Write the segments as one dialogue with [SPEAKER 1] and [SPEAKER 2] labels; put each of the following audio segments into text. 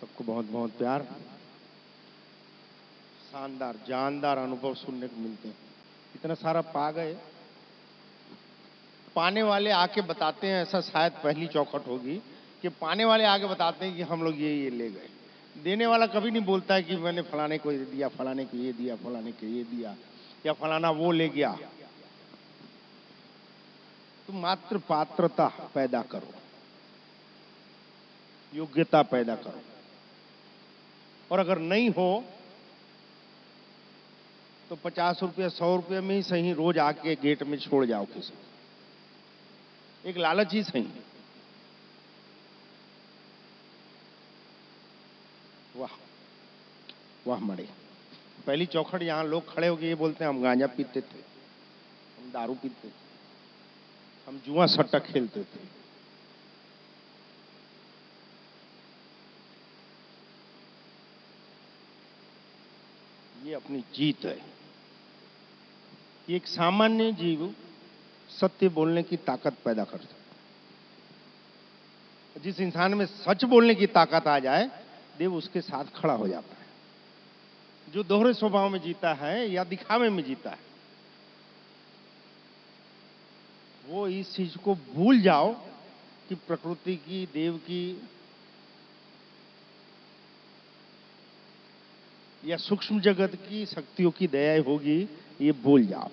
[SPEAKER 1] सबको बहुत बहुत प्यार। शानदार जानदार अनुभव सुनने को मिलते हैं। इतना सारा पा गए, पाने वाले आके बताते हैं। ऐसा शायद पहली चौखट होगी कि पाने वाले आके बताते हैं कि हम लोग ये ले गए। देने वाला कभी नहीं बोलता है कि मैंने फलाने को ये दिया, फलाने को ये दिया, फलाने को ये दिया, या फलाना वो ले गया। तुम मात्र पात्रता पैदा करो, योग्यता पैदा करो, और अगर नहीं हो तो 50 रुपया 100 रुपये में ही सही रोज आके गेट में छोड़ जाओ किसी, एक लालच ही सही। वाह वाह मड़े। पहली चौखट यहां लोग खड़े होकर ये बोलते हैं हम गांजा पीते थे, हम दारू पीते थे, हम जुआ सट्टा खेलते थे। ये अपनी जीत है। ये एक सामान्य जीव सत्य बोलने की ताकत पैदा करता है। जिस इंसान में सच बोलने की ताकत आ जाए, देव उसके साथ खड़ा हो जाता है। जो दोहरे स्वभाव में जीता है या दिखावे में जीता है, वो इस चीज को भूल जाओ कि प्रकृति की, देव की या सूक्ष्म जगत की शक्तियों की दया होगी, ये भूल जाओ।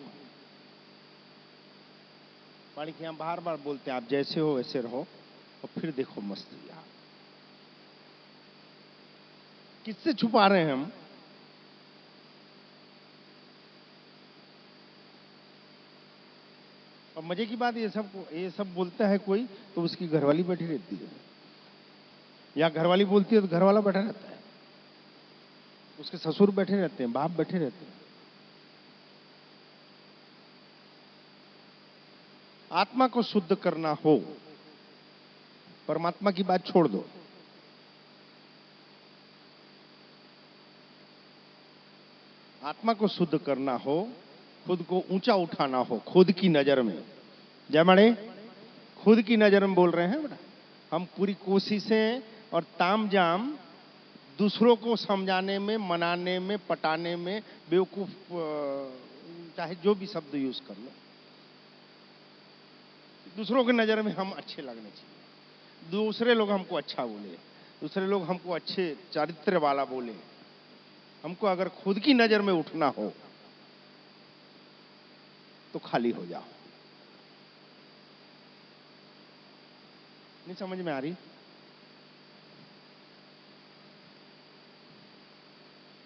[SPEAKER 1] माणिक यहां बार बार बोलते हैं आप जैसे हो वैसे रहो, और फिर देखो मस्ती। आप किससे छुपा रहे हैं हम? और मजे की बात, ये सब बोलता है कोई तो उसकी घरवाली बैठी रहती है, या घरवाली बोलती है तो घरवाला बैठा रहता है, उसके ससुर बैठे रहते हैं, बाप बैठे रहते हैं। आत्मा को शुद्ध करना हो, परमात्मा की बात छोड़ दो। आत्मा को शुद्ध करना हो, खुद को ऊंचा उठाना हो, खुद की नजर में। जय मणे, खुद की नजर में बोल रहे हैं बेटा। हम पूरी कोशिशें और तामझाम दूसरों को समझाने में, मनाने में, पटाने में, बेवकूफ चाहे जो भी शब्द यूज कर लो, दूसरों की नजर में हम अच्छे लगने चाहिए, दूसरे लोग हमको अच्छा बोले, दूसरे लोग हमको अच्छे चरित्र वाला बोले। हमको अगर खुद की नजर में उठना हो तो खाली हो जाओ। नहीं समझ में आ रही?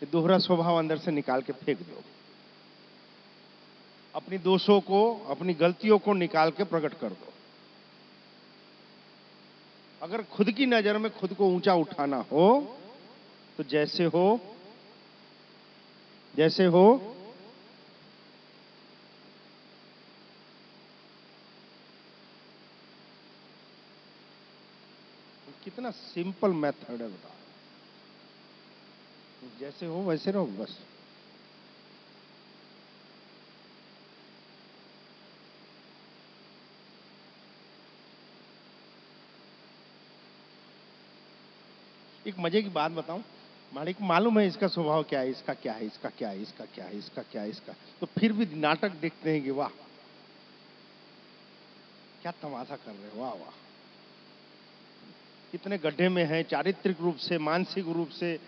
[SPEAKER 1] ये दोहरा स्वभाव अंदर से निकाल के फेंक दो। अपनी दोषों को, अपनी गलतियों को निकाल के प्रकट कर दो। अगर खुद की नजर में खुद को ऊंचा उठाना हो तो जैसे हो जैसे हो कितना सिंपल मेथड है बता। जैसे हो वैसे रहो बस। एक मजे की बात बताऊं, मालिक मालूम है इसका स्वभाव क्या है, इसका क्या है, इसका क्या है, इसका क्या है, इसका क्या है, इसका, तो फिर भी नाटक देखते हैं कि वाह क्या तमाशा कर रहे हो, वाह वाह कितने गड्ढे में है, चारित्रिक रूप से, मानसिक रूप से,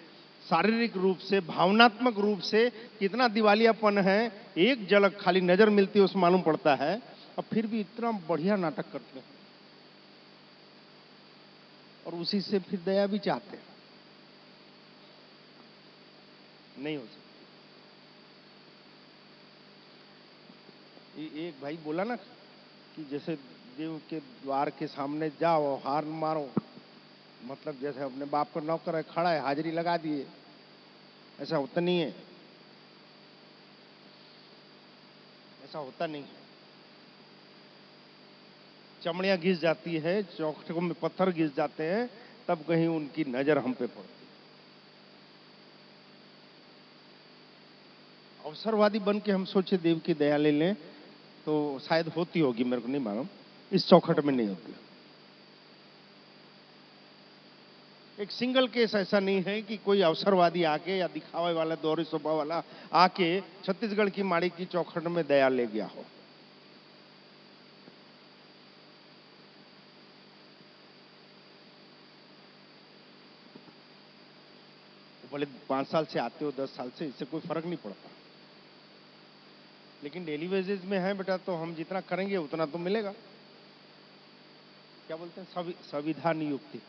[SPEAKER 1] शारीरिक रूप से, भावनात्मक रूप से कितना दिवालियापन है। एक झलक खाली नजर मिलती है उसमें मालूम पड़ता है, और फिर भी इतना बढ़िया नाटक करते हैं, और उसी से फिर दया भी चाहते हैं। नहीं हो सकती। एक भाई बोला ना कि जैसे देव के द्वार के सामने जाओ, हार मारो, मतलब जैसे अपने बाप का नौकर है, खड़ा है, हाजिरी लगा दिए, ऐसा होता नहीं है। ऐसा होता नहीं है। चमड़ियां घिस जाती है, चौखटों में पत्थर घिस जाते हैं, तब कहीं उनकी नजर हम पे पड़ती। अवसरवादी बन के हम सोचे देव की दया ले लें तो शायद होती होगी, मेरे को नहीं मालूम, इस चौखट में नहीं होती। एक सिंगल केस ऐसा नहीं है कि कोई अवसरवादी आके या दिखावे वाला दोहरे स्वभाव वाला आके छत्तीसगढ़ की माड़ी की चौखट में दया ले गया हो। भले 5 साल से आते हो 10 साल से, इससे कोई फर्क नहीं पड़ता, लेकिन डेली वेजेस में है बेटा, तो हम जितना करेंगे उतना तो मिलेगा। क्या बोलते हैं, संविधा नियुक्ति।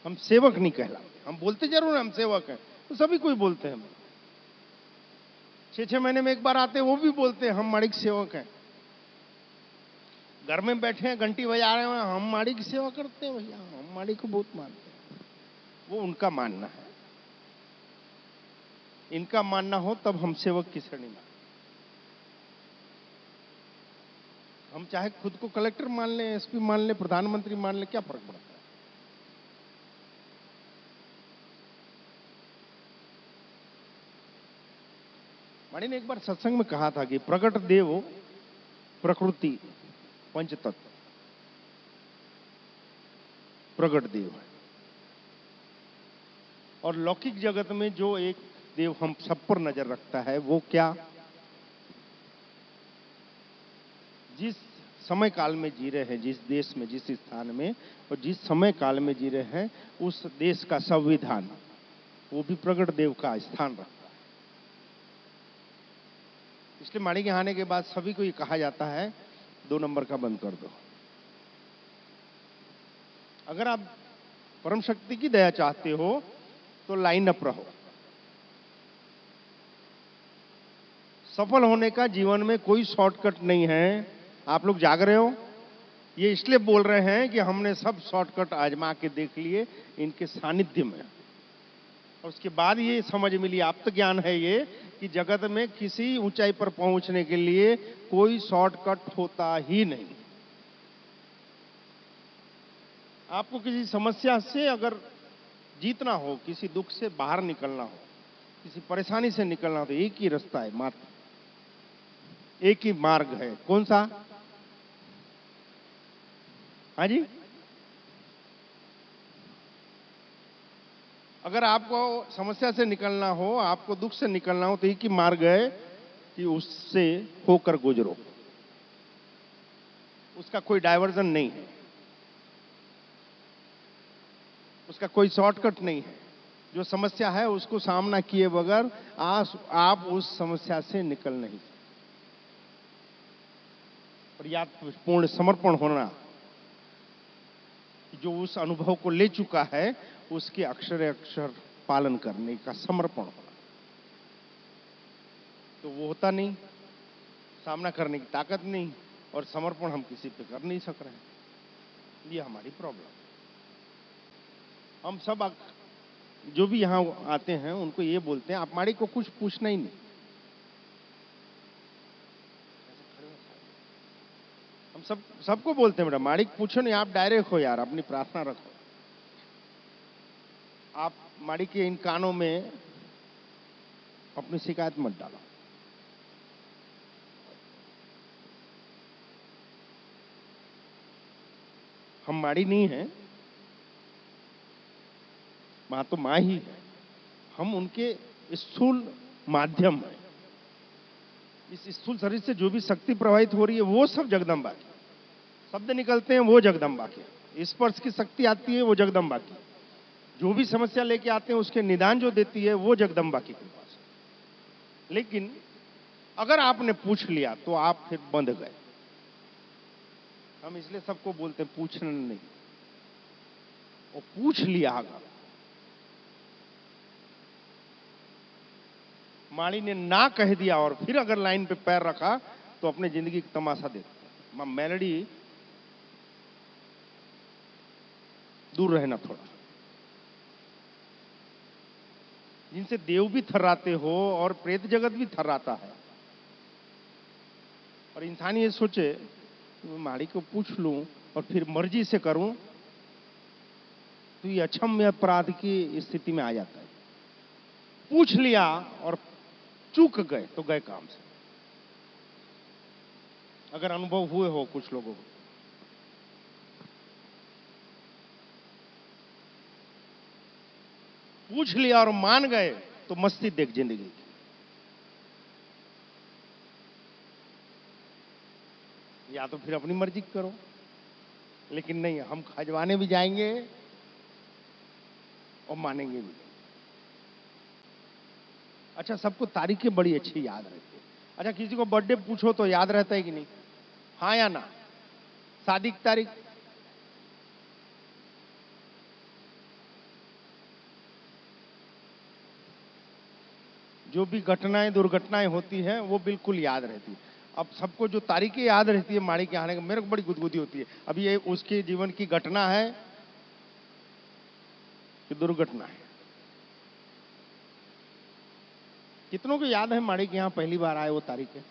[SPEAKER 1] हम सेवक नहीं कहलाते, हम बोलते जरूर हम सेवक हैं, तो सभी कोई बोलते हैं। 6-6 महीने में एक बार आते हैं, वो भी बोलते हैं हम माड़ी के सेवक हैं। घर में बैठे हैं, घंटी बजा रहे हैं, हम माड़ी की सेवा करते हैं भैया, हम माड़ी को बहुत मानते हैं। वो उनका मानना है, इनका मानना हो तब हम सेवक की श्रेणी में। हम चाहे खुद को कलेक्टर मान लें, एसपी मान लें, प्रधानमंत्री मान लें, क्या फर्क पड़ता है। माड़ी ने एक बार सत्संग में कहा था कि प्रकट देव प्रकृति पंचतत्व प्रकट देव है, और लौकिक जगत में जो एक देव हम सब पर नजर रखता है वो क्या, जिस समय काल में जी रहे हैं, जिस देश में, जिस स्थान में और जिस समय काल में जी रहे हैं, उस देश का संविधान वो भी प्रकट देव का स्थान रखता है। इसलिए माड़ी के आने के बाद सभी को ये कहा जाता है 2 नंबर का बंद कर दो। अगर आप परम शक्ति की दया चाहते हो तो लाइन अप रहो। सफल होने का जीवन में कोई शॉर्टकट नहीं है। आप लोग जाग रहे हो, ये इसलिए बोल रहे हैं कि हमने सब शॉर्टकट आजमा के देख लिए इनके सानिध्य में, और उसके बाद ये समझ मिली, आप्त ज्ञान है ये, कि जगत में किसी ऊंचाई पर पहुंचने के लिए कोई शॉर्टकट होता ही नहीं। आपको किसी समस्या से अगर जीतना हो, किसी दुख से बाहर निकलना हो, किसी परेशानी से निकलना हो, तो एक ही रास्ता है, मात्र एक ही मार्ग है। कौन सा? हाँ जी, अगर आपको समस्या से निकलना हो, आपको दुख से निकलना हो, तो एक ही मार्ग है कि उससे होकर गुजरो। उसका कोई डायवर्जन नहीं है, उसका कोई शॉर्टकट नहीं है। जो समस्या है उसको सामना किए बगैर आप उस समस्या से निकल नहीं सकते। पर्याप्त पूर्ण समर्पण होना, जो उस अनुभव को ले चुका है उसके अक्षर अक्षर पालन करने का समर्पण होना, तो वो होता नहीं। सामना करने की ताकत नहीं, और समर्पण हम किसी पे कर नहीं सक रहे हैं। ये हमारी प्रॉब्लम। हम सब जो भी यहां आते हैं उनको ये बोलते हैं, आप माड़ी को कुछ पूछना ही नहीं। हम सबको बोलते हैं, बेटा माड़ी पूछो नहीं, आप डायरेक्ट हो यार, अपनी प्रार्थना रखो। आप माड़ी के इन कानों में अपनी शिकायत मत डालो। हम माड़ी नहीं है, मां तो मां ही है, हम उनके स्थूल माध्यम है। इस स्थूल शरीर से जो भी शक्ति प्रवाहित हो रही है वो सब जगदम्बा की। शब्द निकलते हैं वो जगदम्बा के, स्पर्श की शक्ति आती है वो जगदम्बा की, जो भी समस्या लेके आते हैं उसके निदान जो देती है वो जगदम्बा की कृपा से। लेकिन अगर आपने पूछ लिया तो आप फिर बंध गए। हम इसलिए सबको बोलते हैं पूछना नहीं, और पूछ लिया अगर माड़ी ने ना कह दिया और फिर अगर लाइन पे पैर रखा तो अपने जिंदगी का तमाशा देखते। मां मेलडी, दूर रहना थोड़ा। जिनसे देव भी थर्राते हो और प्रेत जगत भी थर्राता है, और इंसान ये सोचे मैं माड़ी को पूछ लूं और फिर मर्जी से करूं, तो ये अक्षम्य अपराध की स्थिति में आ जाता है। पूछ लिया और चूक गए तो गए काम से। अगर अनुभव हुए हो कुछ लोगों को, पूछ लिया और मान गए तो मस्ती देख जिंदगी की। या तो फिर अपनी मर्जी करो, लेकिन नहीं, हम खजवाने भी जाएंगे और मानेंगे भी। अच्छा, सबको तारीखें बड़ी अच्छी याद रहती है। अच्छा, किसी को बर्थडे पूछो तो याद रहता है कि नहीं? हाँ या ना? शादी की तारीख? जो भी घटनाएं दुर्घटनाएं होती हैं वो बिल्कुल याद रहती है। अब सबको जो तारीखें याद रहती है माड़ी के आने का, मेरे को बड़ी गुदगुदी होती है। अब ये उसके जीवन की घटना है कि दुर्घटना है? कितनों को याद है माड़ी के यहाँ पहली बार आए वो तारीखें?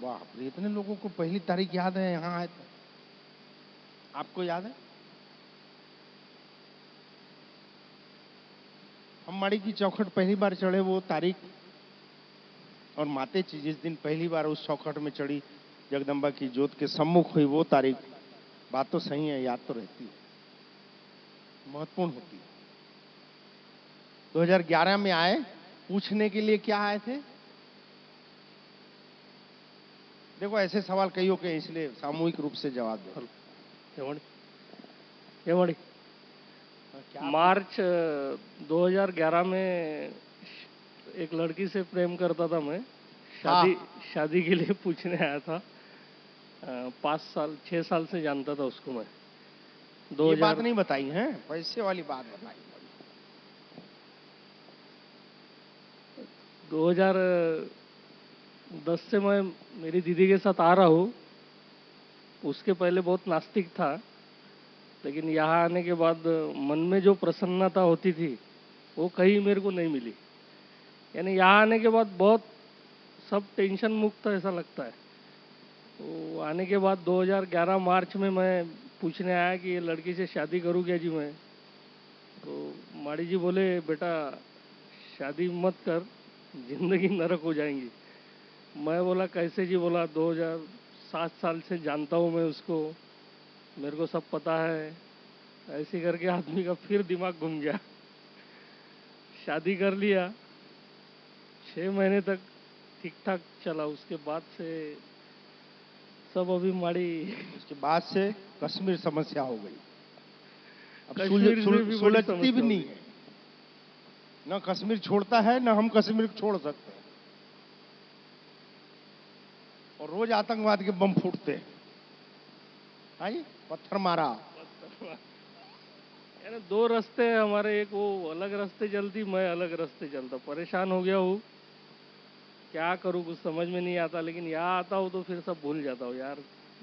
[SPEAKER 1] वाह, इतने लोगों को पहली तारीख याद है यहाँ आए तो। आपको याद है? हम माड़ी की चौखट पहली बार चढ़े वो तारीख, और माते जी जिस दिन पहली बार उस चौखट में चढ़ी, जगदम्बा की जोत के सम्मुख हुई वो तारीख। बात तो सही है, याद तो रहती है, महत्वपूर्ण होती है। 2011 में आए, पूछने के लिए क्या आए थे? देखो, ऐसे सवाल कईयों के, इसलिए सामूहिक रूप से जवाब दो।
[SPEAKER 2] मार्च 2011 में एक लड़की से प्रेम करता था मैं। शादी के लिए पूछने आया था। 6 साल से जानता था उसको मैं।
[SPEAKER 1] ये बात नहीं बताई है, पैसे वाली बात बताई।
[SPEAKER 2] 2010 से मैं मेरी दीदी के साथ आ रहा हूँ। उसके पहले बहुत नास्तिक था, लेकिन यहाँ आने के बाद मन में जो प्रसन्नता होती थी वो कहीं मेरे को नहीं मिली। यानी यहाँ आने के बाद बहुत सब टेंशन मुक्त ऐसा लगता है। तो आने के बाद 2011 मार्च में मैं पूछने आया कि ये लड़की से शादी करूँ क्या जी मैं? तो माड़ी जी बोले, बेटा शादी मत कर, जिंदगी नरक हो जाएंगी। मैं बोला कैसे जी? बोला 2007 साल से जानता हूँ मैं उसको, मेरे को सब पता है। ऐसे करके आदमी का फिर दिमाग घूम गया। शादी कर लिया, 6 महीने तक ठीक ठाक चला। उसके बाद से सब अभी माड़ी।
[SPEAKER 1] उसके बाद से कश्मीर समस्या हो गई। अब
[SPEAKER 2] सुलझती
[SPEAKER 1] भी नहीं है। ना कश्मीर छोड़ता है, ना हम कश्मीर को छोड़ सकते हैं। और रोज आतंकवाद के बम फूटते हैं। आई पत्थर मारा।
[SPEAKER 2] यानी 2 रास्ते हैं हमारे, एक वो अलग रास्ते चलती, मैं अलग रास्ते चलता। परेशान हो गया हूँ, क्या करूँ कुछ समझ में नहीं आता। लेकिन यहाँ आता हूँ तो फिर सब भूल जाता हूँ। यार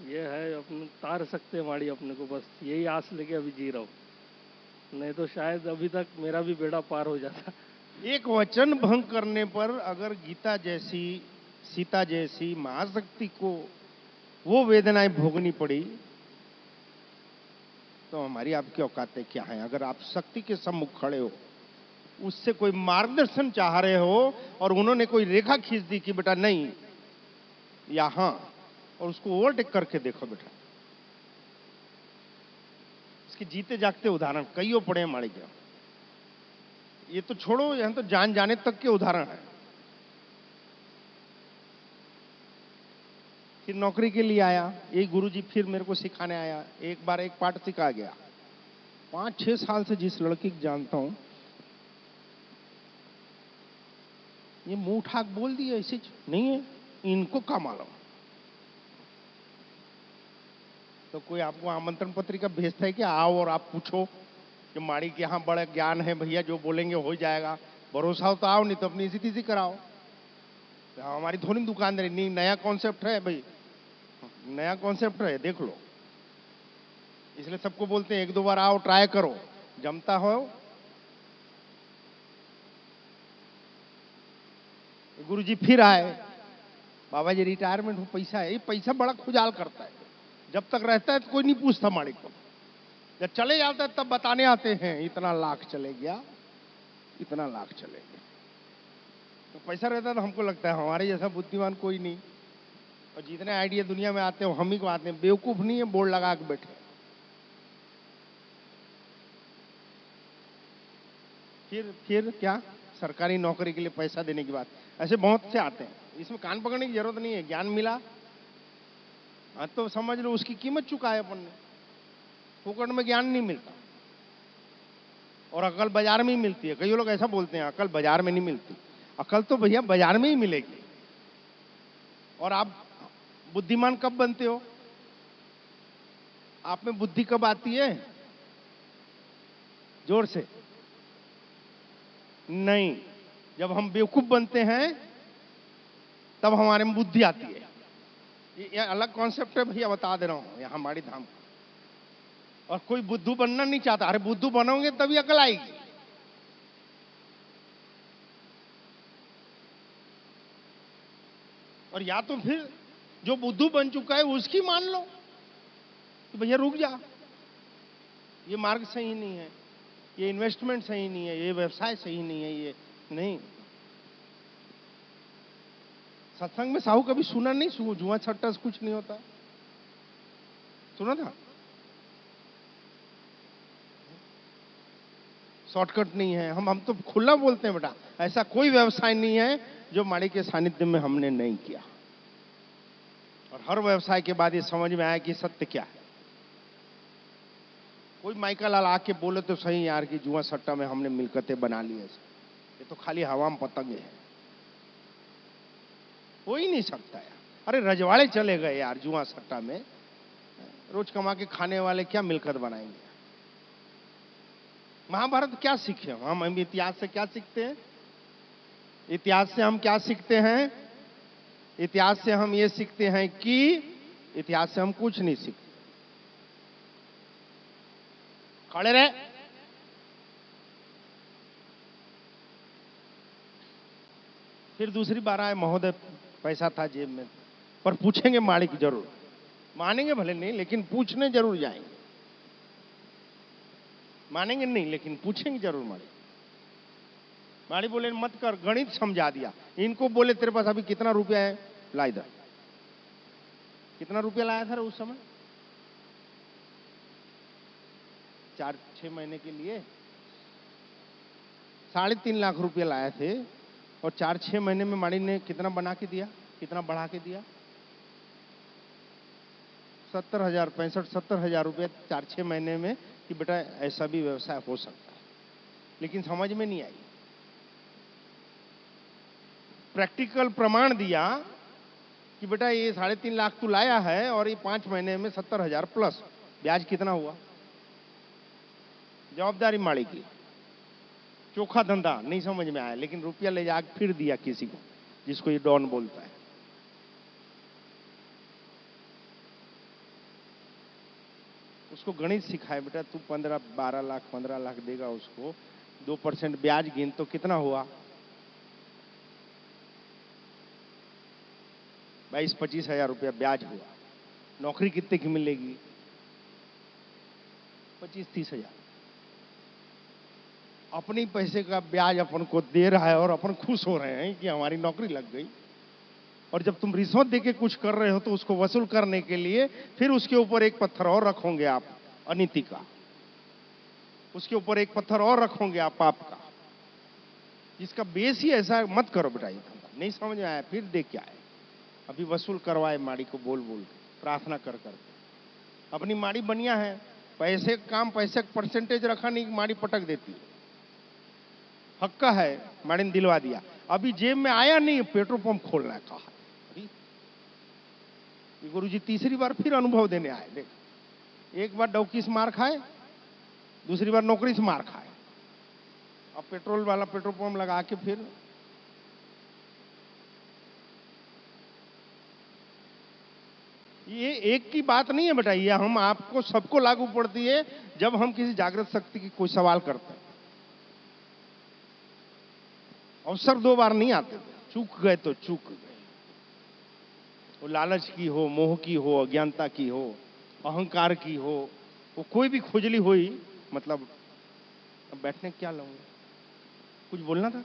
[SPEAKER 2] ये है, अपने तार सकते हैं माड़ी अपने को, बस यही आस लेके अभी जी रहा हूँ। नहीं तो शायद अभी तक मेरा भी बेड़ा पार हो जाता।
[SPEAKER 1] एक वचन भंग करने पर अगर गीता जैसी, सीता जैसी महाशक्ति को वो वेदनाएं भोगनी पड़ी, तो हमारी आपकी औकातें क्या हैं? अगर आप शक्ति के सम्मुख खड़े हो, उससे कोई मार्गदर्शन चाह रहे हो और उन्होंने कोई रेखा खींच दी कि बेटा नहीं यहां, और उसको ओवरटेक करके देखो बेटा। इसके जीते जागते उदाहरण कईयों पड़े हैं माड़ी के। ये तो छोड़ो, यहां तो जान जाने तक के उदाहरण है। फिर नौकरी के लिए आया, यही गुरुजी फिर मेरे को सिखाने आया। एक बार एक पाठ सिखा गया। 5-6 साल से जिस लड़की को जानता हूं, ये मुंह ठाक बोल दिए ऐसे नहीं है, इनको क्या मालूम। तो कोई आपको आमंत्रण पत्रिका भेजता है कि आओ और आप पूछो कि माड़ी के यहाँ बड़ा ज्ञान है भैया, जो बोलेंगे हो जाएगा। भरोसा हो तो आओ, नहीं तो अपनी इसी तीसी कराओ। तो हमारी थोड़ी दुकानदारी नहीं, नया कॉन्सेप्ट है भाई, नया कॉन्सेप्ट है, देख लो। इसलिए सबको बोलते हैं 1-2 बार आओ, ट्राई करो, जमता हो। गुरुजी फिर आए, बाबा जी रिटायरमेंट हो, पैसा है। ये पैसा बड़ा खुजाल करता है। जब तक रहता है तो कोई नहीं पूछता माड़ी को, जब चले जाता है तब बताने आते हैं इतना लाख चले गया, इतना लाख चले गया। तो पैसा रहता है तो हमको लगता है हमारे जैसा बुद्धिमान कोई नहीं, और जितने आइडिया दुनिया में आते हैं हम ही को आते हैं। बेवकूफ नहीं है बोर्ड लगा के बैठे। फिर क्या सरकारी नौकरी के लिए पैसा देने की बात, ऐसे बहुत से आते हैं। इसमें कान पकड़ने की जरूरत नहीं है, ज्ञान मिला हाँ तो समझ लो उसकी कीमत चुकाए अपन ने। फोकट में ज्ञान नहीं मिलता, और अकल बाजार में ही मिलती है। कई लोग ऐसा बोलते हैं अकल बाजार में नहीं मिलती, अकल तो भैया बाजार में ही मिलेगी। और आप बुद्धिमान कब बनते हो? आप में बुद्धि कब आती है? जोर से नहीं, जब हम बेवकूफ बनते हैं तब हमारे में बुद्धि आती है। ये अलग कॉन्सेप्ट है भैया, बता दे रहा हूं यहां हमारी धाम का। और कोई बुद्धू बनना नहीं चाहता, अरे बुद्धू बनोगे तभी अकल आएगी। और या तो फिर जो बुद्धू बन चुका है उसकी मान लो कि भैया रुक जा, ये मार्ग सही नहीं है, ये इन्वेस्टमेंट सही नहीं है, ये व्यवसाय सही नहीं है, ये नहीं। सत्संग में साहू कभी सुना नहीं, जुआ छट्टा से कुछ नहीं होता, सुना था? शॉर्टकट नहीं है, हम तो खुला बोलते हैं बेटा, ऐसा कोई व्यवसाय नहीं है जो माड़ी के सानिध्य में हमने नहीं किया। और हर व्यवसाय के बाद ये समझ में आया कि सत्य क्या है। कोई माइका लाल आके बोले तो सही यार कि जुआ सट्टा में हमने मिलकतें बना ली है, ये तो खाली हवा में पतंगे हैं, हो ही नहीं सकता यार। अरे रजवाड़े चले गए यार जुआ सट्टा में, रोज कमा के खाने वाले क्या मिलकत बनाएंगे? महाभारत क्या सीखे हम इतिहास से क्या सीखते हैं? इतिहास से हम क्या सीखते हैं? इतिहास से हम ये सीखते हैं कि इतिहास से हम कुछ नहीं सीखते। खड़े रहे। फिर दूसरी बार आए, महोदय पैसा था जेब में, पर पूछेंगे मालिक जरूर, मानेंगे भले नहीं लेकिन पूछने जरूर जाएंगे। मानेंगे नहीं लेकिन पूछेंगे जरूर मालिक। मालिक बोले मत कर, गणित समझा दिया। इनको बोले तेरे पास अभी कितना रुपया है, ला इधर। कितना रुपया लाया था उस समय? 4-6 महीने के लिए 3.5 लाख रुपया लाए थे, और 4-6 महीने में माड़ी ने कितना बना के दिया, कितना बढ़ा के दिया? 70,000, 65-70,000 रुपये 4-6 महीने में, कि बेटा ऐसा भी व्यवसाय हो सकता है। लेकिन समझ में नहीं आई। प्रैक्टिकल प्रमाण दिया कि बेटा ये 3.5 लाख तू लाया है और ये 5 महीने में 70,000 प्लस ब्याज कितना हुआ? जवाबदारी माड़ी की, चोखा धंधा नहीं समझ में आया, लेकिन रुपया ले जाकर फिर दिया किसी को, जिसको ये डॉन बोलता है। उसको गणित सिखाए, बेटा तू 12 लाख 15 लाख देगा उसको, 2% ब्याज गिन तो कितना हुआ? 22-25 हजार रुपया ब्याज हुआ। नौकरी कितने की मिलेगी? 25-30 हजार। अपनी पैसे का ब्याज अपन को दे रहा है और अपन खुश हो रहे हैं कि हमारी नौकरी लग गई। और जब तुम रिश्वत देके कुछ कर रहे हो तो उसको वसूल करने के लिए फिर उसके ऊपर एक पत्थर और रखोगे आप अनीति का, उसके ऊपर एक पत्थर और रखोगे आप पाप का, जिसका बेस ही ऐसा। मत करो बेटा, ये नहीं समझ में आया फिर देख क्या है। अभी वसूल करवाए माड़ी को बोल बोल के, प्रार्थना कर कर। अपनी माड़ी बनिया है, पैसे काम पैसे परसेंटेज रखा नहीं, माड़ी पटक देती है। हक्का है, माड़ी ने दिलवा दिया। अभी जेब में आया नहीं, पेट्रोल पंप खोलना है, कहा। गुरुजी तीसरी बार फिर अनुभव देने आए। देख, एक बार डौकी से मार खाए, दूसरी बार नौकरी से मार खाए, अब पेट्रोल वाला पेट्रोल पंप लगा के फिर। ये एक की बात नहीं है बेटा, ये हम आपको सबको लागू पड़ती है जब हम किसी जागृत शक्ति की कोई सवाल करते हैं। अवसर 2 बार नहीं आते, चूक गए तो चूक गए। वो लालच की हो, मोह की हो, अज्ञानता की हो, अहंकार की हो, वो कोई भी खुजली हुई, मतलब अब बैठने क्या लाऊंगा? कुछ बोलना था?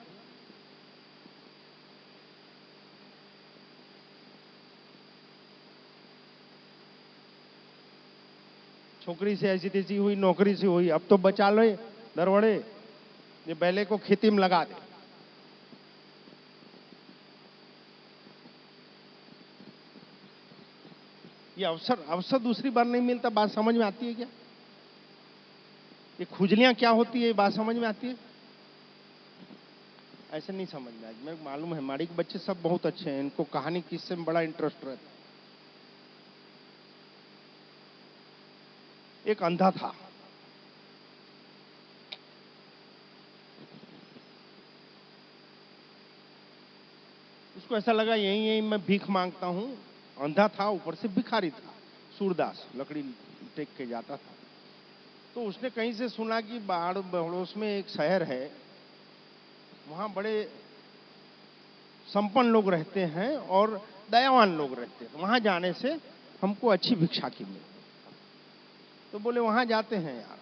[SPEAKER 1] छोकरी से ऐसी तैसी हुई, नौकरी से हुई, अब तो बचा लो दरवड़े। ये बैले को खेती में लगा दे। ये अवसर अवसर दूसरी बार नहीं मिलता। बात समझ में आती है क्या? ये खुजलियां क्या होती है, ये बात समझ में आती है? ऐसे नहीं समझ में आती। मेरे को मालूम है माड़ी के बच्चे सब बहुत अच्छे हैं, इनको कहानी किस्से में बड़ा इंटरेस्ट रहता है। एक अंधा था, उसको ऐसा लगा यहीं यहीं मैं भीख मांगता हूं। अंधा था, ऊपर से भिखारी था, सूरदास, लकड़ी टेक के जाता था। तो उसने कहीं से सुना कि बाढ़ बड़ोस में एक शहर है, वहां बड़े संपन्न लोग रहते हैं और दयावान लोग रहते हैं, वहां जाने से हमको अच्छी भिक्षा की मिलती। तो बोले वहां जाते हैं यार।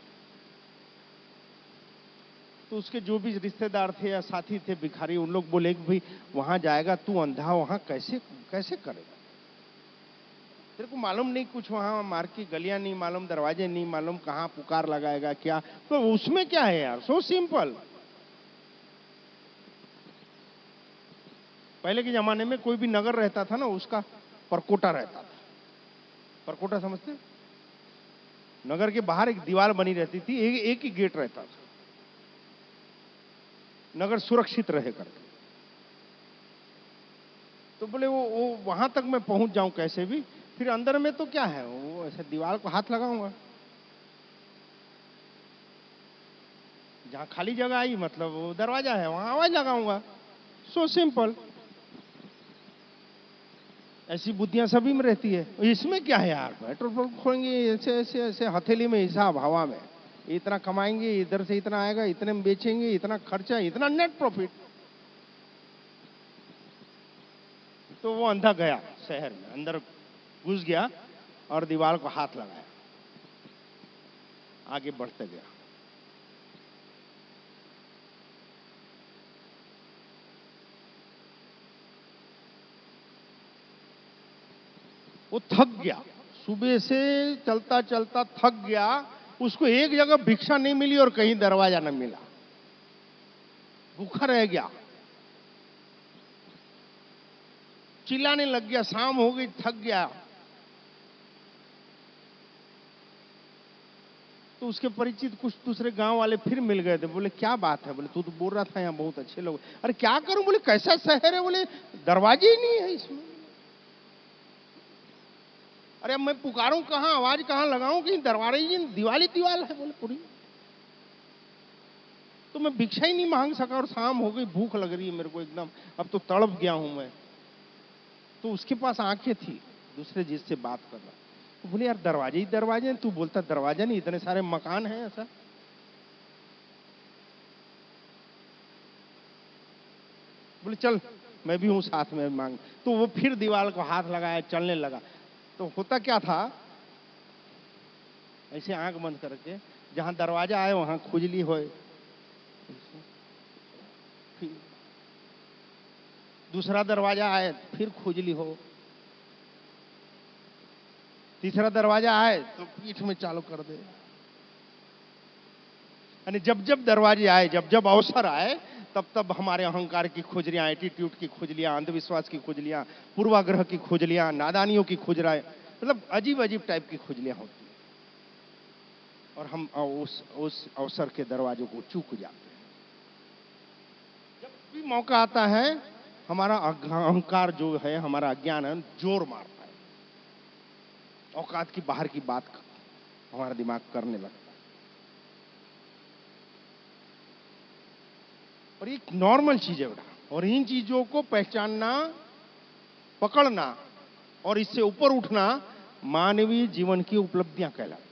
[SPEAKER 1] तो उसके जो भी रिश्तेदार थे या साथी थे भिखारी, उन लोग बोले कि भाई वहां जाएगा तू अंधा, वहां कैसे कैसे करेगा? तेरे को मालूम नहीं कुछ, वहां मार्ग की गलियां नहीं मालूम, दरवाजे नहीं मालूम, कहां पुकार लगाएगा क्या? तो उसमें क्या है यार, सो सिंपल। पहले के जमाने में कोई भी नगर रहता था ना, उसका परकोटा रहता था। परकोटा समझते? नगर के बाहर एक दीवार बनी रहती थी, एक ही गेट रहता था, नगर सुरक्षित रहे करके। तो बोले वो वहां तक मैं पहुंच जाऊं कैसे भी, फिर अंदर में तो क्या है, वो ऐसे दीवार को हाथ लगाऊंगा, जहां खाली जगह आई मतलब वो दरवाजा है वहां आवाज लगाऊंगा। So simple. ऐसी बुद्धियां सभी में रहती है। इसमें क्या है यार, पेट्रोल पंप खोलेंगे, ऐसे ऐसे ऐसे हथेली में हिसाब, हवा में इतना कमाएंगे, इधर से इतना आएगा, इतने में बेचेंगे, इतना खर्चा, इतना नेट प्रॉफिट। तो वो अंधा गया शहर में, अंदर घुस गया और दीवार को हाथ लगाया, आगे बढ़ते गया। वो थक गया, सुबह से चलता चलता थक गया। उसको एक जगह भिक्षा नहीं मिली और कहीं दरवाजा न मिला, भूखा रह गया, चिल्लाने लग गया, शाम हो गई, थक गया। तो उसके परिचित कुछ दूसरे गांव वाले फिर मिल गए थे, बोले क्या बात है? बोले तू तो बोल रहा था यहाँ बहुत अच्छे लोग। अरे क्या करूं? बोले कैसा शहर है? बोले दरवाजे ही नहीं है इसमें। अरे अब मैं पुकारूं कहां, आवाज कहां लगाऊं, कहीं दरवाजे ही दीवाली दीवाल है बोले पूरी। तो मैं भिक्षा ही नहीं मांग सका और शाम हो गई, भूख लग रही है मेरे को एकदम, अब तो तड़प गया हूं मैं। तो उसके पास आंखें थी, दूसरे जिससे बात कर रहा। तो बोले यार दरवाजे ही दरवाजे हैं, तू बोलता दरवाजा नहीं, इतने सारे मकान हैं ऐसा। बोले चल मैं भी हूं साथ में मांग। तो वो फिर दीवार को हाथ लगाया, चलने लगा। तो होता क्या था, ऐसे आंख बंद करके, जहां दरवाजा आए वहां खुजली होए, फिर दूसरा दरवाजा आए फिर खुजली हो, तीसरा दरवाजा आए तो पीठ में चालू कर दे। यानी जब जब दरवाजे आए, जब जब अवसर आए, तब तब हमारे अहंकार की खुजलियां, एटीट्यूड की खुजलियां, अंधविश्वास की खुजलियां, पूर्वाग्रह की खुजलियां, नादानियों की खुजराएं, मतलब अजीब अजीब टाइप की खुजलियां होती हैं। और हम उस अवसर के दरवाजों को चूक जाते हैं। जब भी मौका आता है, हमारा अहंकार जो है, हमारा अज्ञान है, जोर मारता है, औकात की बाहर की बात हमारा दिमाग करने लगता है। और एक नॉर्मल चीज है बेटा, और इन चीजों को पहचानना, पकड़ना और इससे ऊपर उठना मानवीय जीवन की उपलब्धियां कहलाती।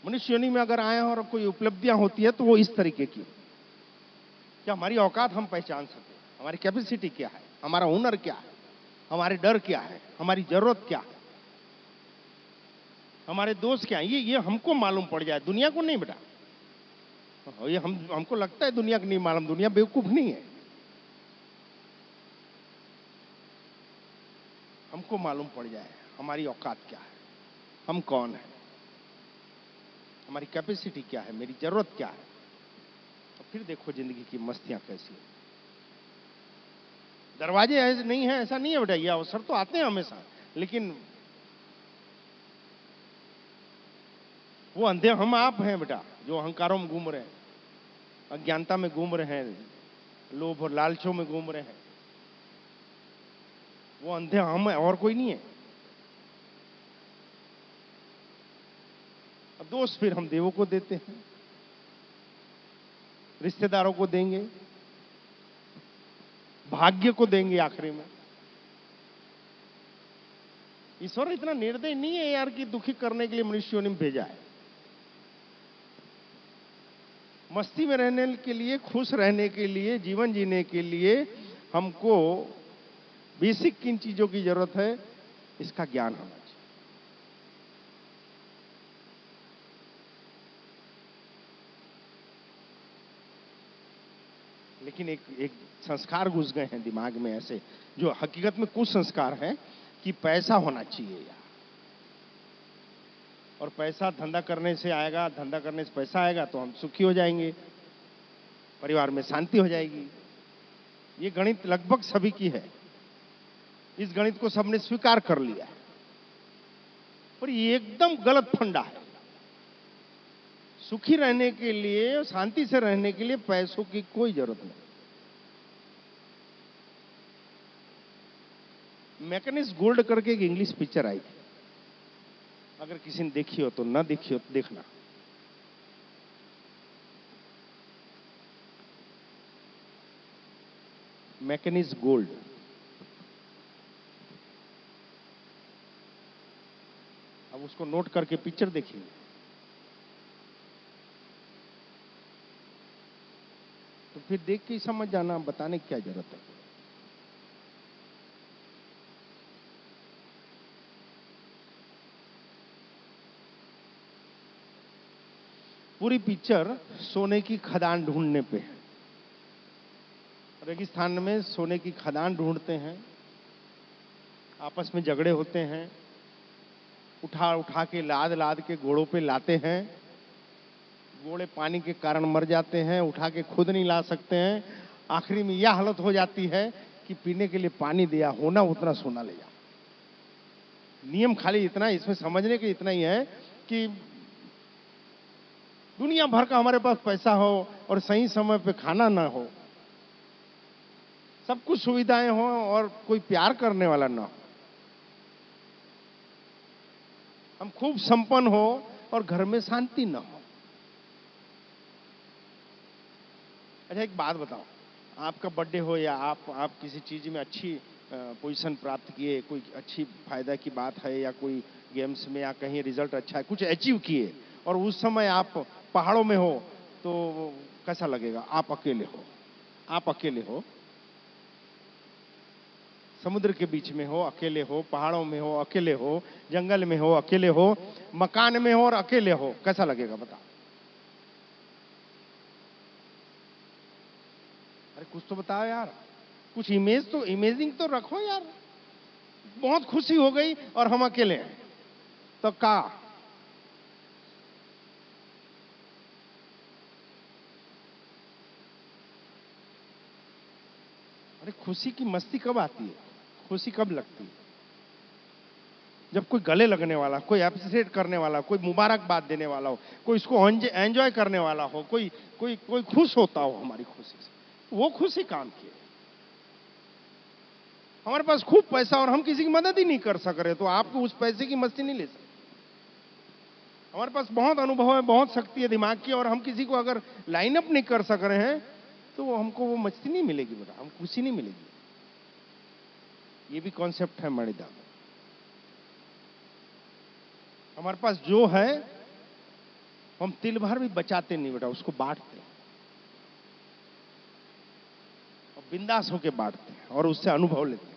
[SPEAKER 1] मनुष्य योनि में अगर आए हैं और कोई उपलब्धियां होती है तो वो इस तरीके की, क्या हमारी औकात हम पहचान सके, हमारी कैपेसिटी क्या है, हमारा हुनर क्या है, हमारे डर क्या है, हमारी जरूरत क्या है, हमारे दोस्त क्या है, ये हमको मालूम पड़ जाए, दुनिया को नहीं बेटा। ये हमको लगता है दुनिया को नहीं मालूम, दुनिया बेवकूफ नहीं है, हमको मालूम पड़ जाए हमारी औकात क्या है, हम कौन है। हमारी कैपेसिटी क्या है, मेरी जरूरत क्या है। तो फिर देखो जिंदगी की मस्तियां कैसी है। दरवाजे ऐसे नहीं है, ऐसा नहीं है बेटा, ये अवसर तो आते हैं हमेशा, लेकिन वो अंधे हम आप हैं बेटा, जो अहंकारों में घूम रहे हैं, अज्ञानता में घूम रहे हैं, लोभ और लालचों में घूम रहे हैं। वो अंधे हम हैं और कोई नहीं है। अब दोष फिर हम देवों को देते हैं, रिश्तेदारों को देंगे, भाग्य को देंगे आखिरी में। ईश्वर इतना निर्दयी नहीं है यार कि दुखी करने के लिए मनुष्यों ने भेजा है। मस्ती में रहने के लिए, खुश रहने के लिए, जीवन जीने के लिए हमको बेसिक किन चीजों की जरूरत है, इसका ज्ञान होना चाहिए। लेकिन एक संस्कार घुस गए हैं दिमाग में ऐसे, जो हकीकत में कुछ संस्कार हैं कि पैसा होना चाहिए यार, और पैसा धंधा करने से आएगा, धंधा करने से पैसा आएगा तो हम सुखी हो जाएंगे, परिवार में शांति हो जाएगी। ये गणित लगभग सभी की है, इस गणित को सबने स्वीकार कर लिया है, पर ये एकदम गलत फंडा है। सुखी रहने के लिए, शांति से रहने के लिए पैसों की कोई जरूरत नहीं। मैकेनिस्ट गोल्ड करके एक इंग्लिश पिक्चर आई थी, अगर किसी ने देखी हो तो, ना देखी हो तो देखना। Machinist gold. अब उसको नोट करके पिक्चर देखिए। तो फिर देख के ही समझ जाना, बताने की क्या जरूरत है। पूरी पिक्चर सोने की खदान ढूंढने पे है। रेगिस्तान में सोने की खदान ढूंढते हैं, आपस में झगड़े होते हैं, उठा उठा के लाद लाद के घोड़ों पे लाते हैं, घोड़े पानी के कारण मर जाते हैं, उठा के खुद नहीं ला सकते हैं। आखिरी में यह हालत हो जाती है कि पीने के लिए पानी दिया, होना उतना सोना ले जा। नियम खाली इतना, इसमें समझने के इतना ही है कि दुनिया भर का हमारे पास पैसा हो और सही समय पे खाना ना हो, सब कुछ सुविधाएं हो और कोई प्यार करने वाला ना हो, हम खूब संपन्न हो और घर में शांति ना हो। अच्छा एक बात बताओ, आपका बर्थडे हो या आप किसी चीज में अच्छी पोजीशन प्राप्त किए, कोई अच्छी फायदा की बात है, या कोई गेम्स में या कहीं रिजल्ट अच्छा है, कुछ अचीव किए, और उस समय आप पहाड़ों में हो, तो कैसा लगेगा? आप अकेले हो, आप अकेले हो, समुद्र के बीच में हो, अकेले हो, पहाड़ों में हो, अकेले हो, जंगल में हो, अकेले हो, मकान में हो और अकेले हो, कैसा लगेगा बताओ? अरे कुछ तो बताओ यार, कुछ इमेजिंग तो रखो यार। बहुत खुशी हो गई और हम अकेले हैं, तो का अरे खुशी की मस्ती कब आती है, खुशी कब लगती है? जब कोई गले लगने वाला, कोई एप्रिशिएट करने वाला, कोई मुबारकबाद देने वाला हो, कोई इसको एंजॉय करने वाला हो, कोई कोई कोई खुश होता हो हमारी खुशी से, वो खुशी काम की है। हमारे पास खूब पैसा और हम किसी की मदद ही नहीं कर सक रहे, तो आपको उस पैसे की मस्ती नहीं ले सकते। हमारे पास बहुत अनुभव है, बहुत शक्ति है दिमाग की, और हम किसी को अगर लाइन अप नहीं कर सक रहे हैं, तो हमको वो मस्ती नहीं मिलेगी बेटा, हम खुशी नहीं मिलेगी। ये भी कॉन्सेप्ट है मणिदा में। हमारे पास जो है हम तिल भर भी बचाते नहीं बेटा, उसको बांटते हैं, और बिंदास होके बांटते हैं और उससे अनुभव लेते हैं।